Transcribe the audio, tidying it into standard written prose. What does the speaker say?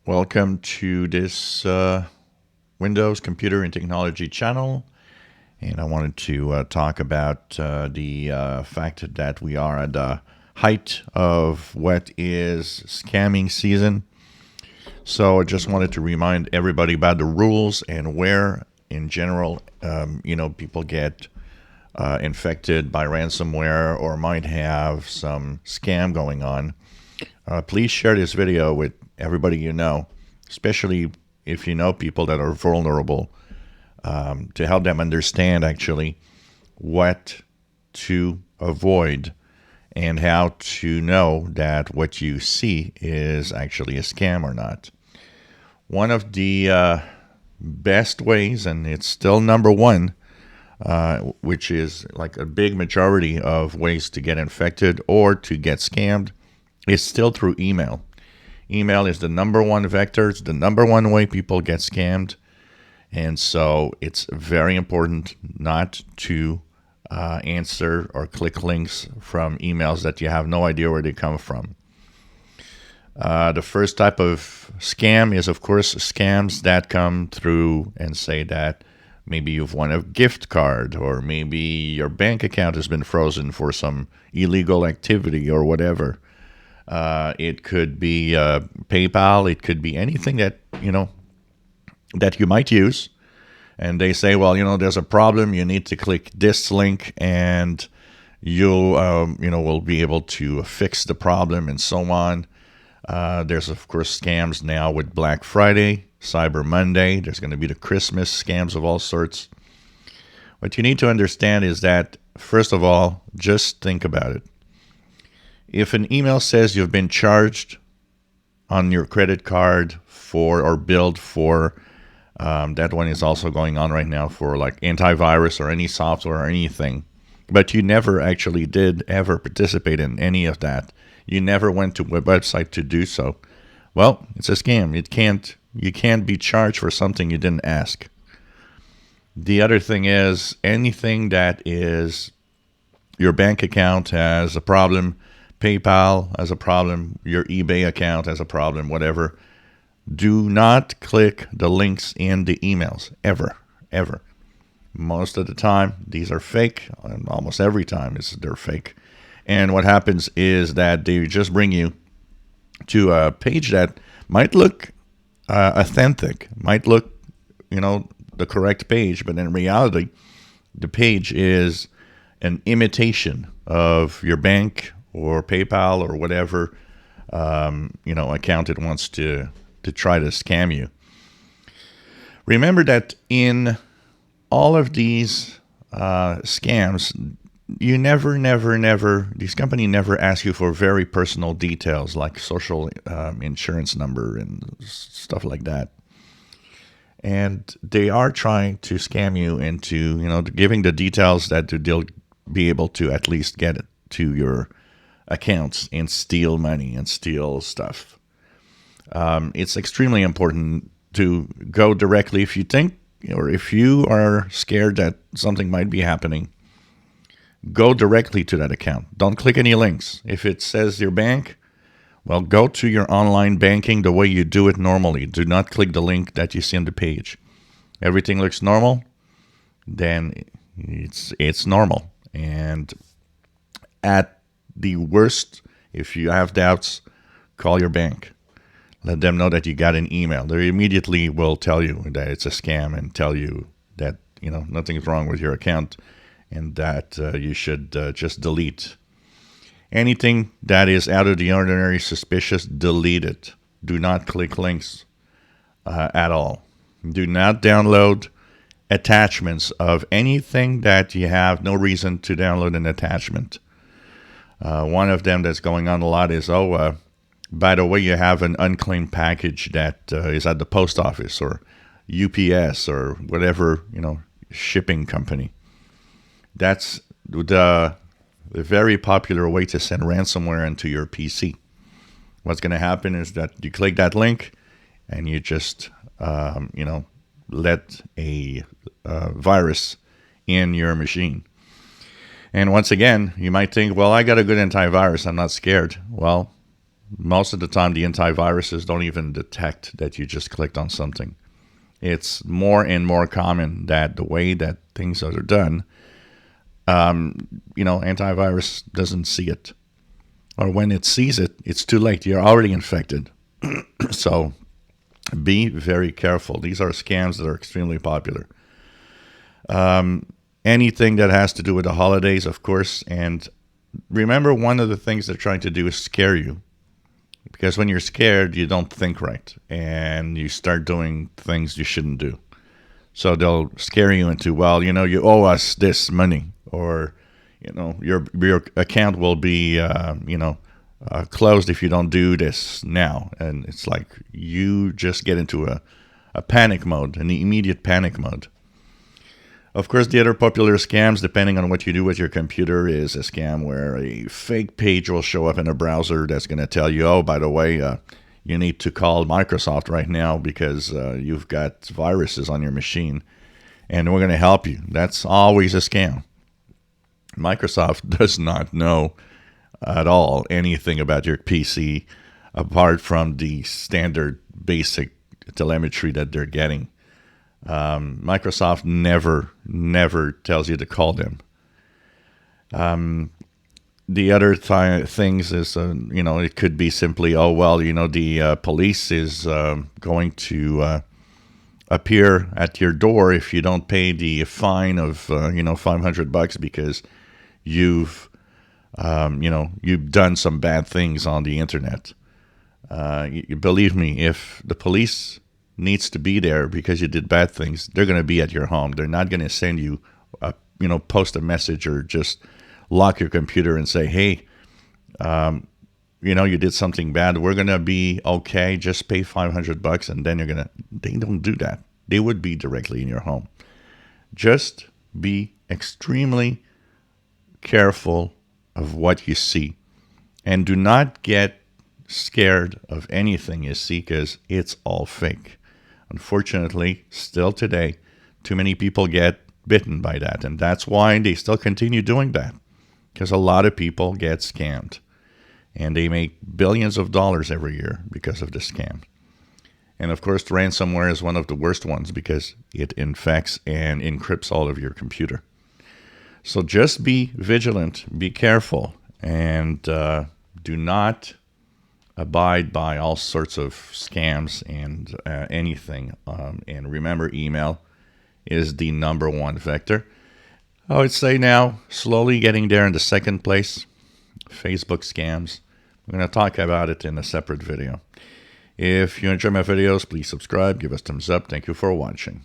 Welcome to this Windows Computer and Technology channel. And I wanted to talk about the fact that we are at the height of what is scamming season. So I just wanted to remind everybody about the rules and where, in general, people get infected by ransomware or might have some scam going on. Please share this video with everybody you know, especially if you know people that are vulnerable, to help them understand actually what to avoid and how to know that what you see is actually a scam or not. One of the best ways, and it's still number one, which is like a big majority of ways to get infected or to get scammed, is still through email. Email is the number one vector. It's the number one way people get scammed. And so it's very important not to answer or click links from emails that you have no idea where they come from. The first type of scam is, of course, scams that come through and say that maybe you've won a gift card, or maybe your bank account has been frozen for some illegal activity or whatever. It could be PayPal. It could be anything that that you might use. And they say, well, there's a problem. You need to click this link, and you'll will be able to fix the problem, and so on. There's of course scams now with Black Friday, Cyber Monday. There's going to be the Christmas scams of all sorts. What you need to understand is that, first of all, just think about it. If an email says you've been charged on your credit card for, or billed for, that one is also going on right now for like antivirus or any software or anything, but you never actually did ever participate in any of that. You never went to a website to do so. Well, it's a scam. You can't be charged for something you didn't ask. The other thing is, anything that is your bank account has a problem, PayPal has a problem, your eBay account has a problem, whatever. Do not click the links in the emails, ever, ever. Most of the time, these are fake, and almost every time they're fake. And what happens is that they just bring you to a page that might look authentic, might look, the correct page, but in reality, the page is an imitation of your bank or PayPal or whatever, account it wants to try to scam you. Remember that in all of these scams, you never, these companies never ask you for very personal details like social insurance number and stuff like that. And they are trying to scam you into, giving the details that they'll be able to at least get it to your accounts and steal money and steal stuff. It's extremely important to go directly if you think, or if you are scared that something might be happening. Go directly to that account. Don't click any links. If it says your bank, well, go to your online banking the way you do it normally. Do not click the link that you see on the page. Everything looks normal, then it's normal. And at the worst, if you have doubts, call your bank. Let them know that you got an email. They immediately will tell you that it's a scam and tell you that nothing's wrong with your account and that you should just delete. Anything that is out of the ordinary, suspicious, delete it. Do not click links at all. Do not download attachments of anything that you have no reason to download an attachment. One of them that's going on a lot is, by the way, you have an unclaimed package that is at the post office or UPS or whatever, shipping company. That's the very popular way to send ransomware into your PC. What's going to happen is that you click that link and you just, let a virus in your machine. And once again, you might think, well, I got a good antivirus. I'm not scared. Well, most of the time the antiviruses don't even detect that you just clicked on something. It's more and more common that the way that things are done, antivirus doesn't see it. Or when it sees it, it's too late. You're already infected. So be very careful. These are scams that are extremely popular. Anything that has to do with the holidays, of course. And remember, one of the things they're trying to do is scare you. Because when you're scared, you don't think right. And you start doing things you shouldn't do. So they'll scare you into, well, you owe us this money. Or, your account will be, closed if you don't do this now. And it's like you just get into a panic mode, an immediate panic mode. Of course, the other popular scams, depending on what you do with your computer, is a scam where a fake page will show up in a browser that's going to tell you, oh, by the way, you need to call Microsoft right now because you've got viruses on your machine, and we're going to help you. That's always a scam. Microsoft does not know at all anything about your PC apart from the standard basic telemetry that they're getting. Microsoft never tells you to call them. The other things is, it could be simply, the police is going to appear at your door if you don't pay the fine of, $500 because you've done some bad things on the internet. Believe me, if the police needs to be there because you did bad things, they're going to be at your home. They're not going to send you, post a message or just lock your computer and say, hey, you did something bad. We're going to be okay. Just pay $500 and then they don't do that. They would be directly in your home. Just be extremely careful of what you see and do not get scared of anything you see because it's all fake. Unfortunately, still today, too many people get bitten by that. And that's why they still continue doing that. Because a lot of people get scammed. And they make billions of dollars every year because of this scam. And of course, ransomware is one of the worst ones because it infects and encrypts all of your computer. So just be vigilant, be careful, and do not abide by all sorts of scams and anything. And remember, email is the number one vector. I would say now, slowly getting there in the second place, Facebook scams. We're going to talk about it in a separate video. If you enjoy my videos, please subscribe, give us thumbs up. Thank you for watching.